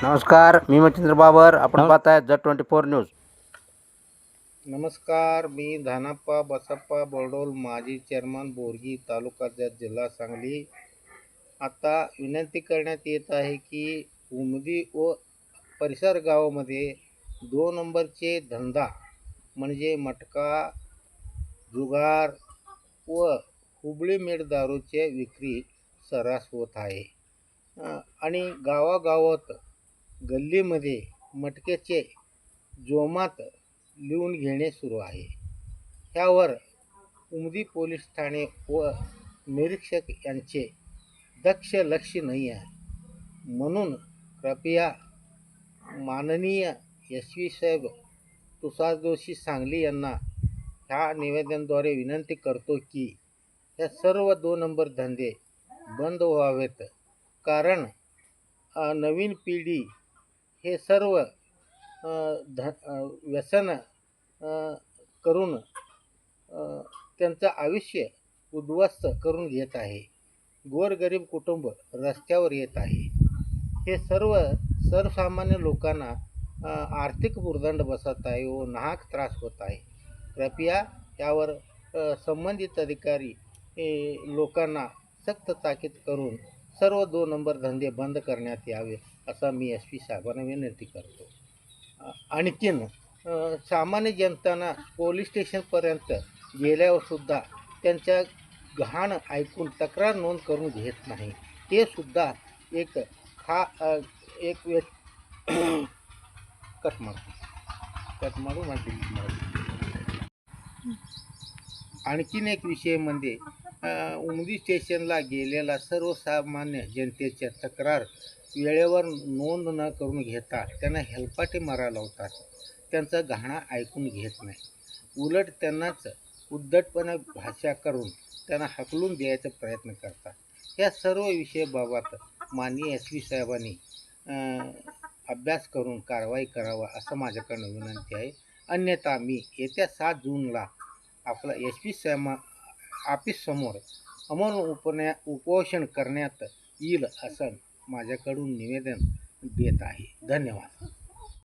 नमस्कार, मी मच्छिंद्र बाबर. आपण पाहताय Z24 न्यूज. नमस्कार, मी धानाप्पा बसप्पा बोरडोल, माजी चेअरमन बोरगी, तालुका जत, जिल्हा सांगली. आता विनंती करण्यात येत आहे की उमदी व परिसर गावामध्ये 2 नंबरचे धंदा म्हणजे मटका, जुगार व हुबळी मेड दारूचे विक्री सर्रास होत आहे. आणि गावागावात गल्लीमध्ये मटक्याचे जोमात लिहून घेणे सुरू आहे. ह्यावर उमदी पोलीस ठाणे व निरीक्षक यांचे दक्ष लक्ष नाही आहे. म्हणून कृपया माननीय SV साहेब तुषार जोशी सांगली यांना ह्या निवेदनाद्वारे विनंती करतो की हे सर्व 2 नंबर धंदे बंद व्हावेत. कारण नवीन पिढी हे सर्व व्यसन करून त्यांचं आयुष्य उद्ध्वस्त करून घेत आहे. गोरगरीब कुटुंब रस्त्यावर येत आहे. हे सर्व सर्वसामान्य लोकांना आर्थिक भुर्दंड बसत आहे व नाहक त्रास होत आहे. कृपया यावर संबंधित अधिकारी लोकांना सक्त ताकीद करून सर्व 2 नंबर धंदे बंद करण्यात यावे असा मी SP साहेबांना विनंती करतो. आणखीन सामान्य जनतांना पोलीस स्टेशनपर्यंत गेल्यावर सुद्धा त्यांच्या घाण ऐकून तक्रार नोंद करून घेत नाही. ते सुद्धा एक आणखीन एक विषय म्हणजे उमदी स्टेशनला गेलेला सर्वसामान्य जनतेच्या तक्रार वेळेवर नोंद न करून घेता त्यांना हेलपाटे मारा लावतात. त्यांचा घाणा ऐकून घेत नाही. उलट त्यांनाच उद्धटपणे भाषा करून त्यांना हकलून द्यायचा प्रयत्न करतात. या सर्व विषयाबाबत माननीय SV साहेबांनी अभ्यास करून कारवाई करावा असं माझ्याकडनं विनंती आहे. अन्यथा मी येत्या 7 जूनला आपला SP साहेब ऑफिससमोर अमोल उपोषण करण्यात येईल असं माझ्याकडून निवेदन देत आहे. धन्यवाद.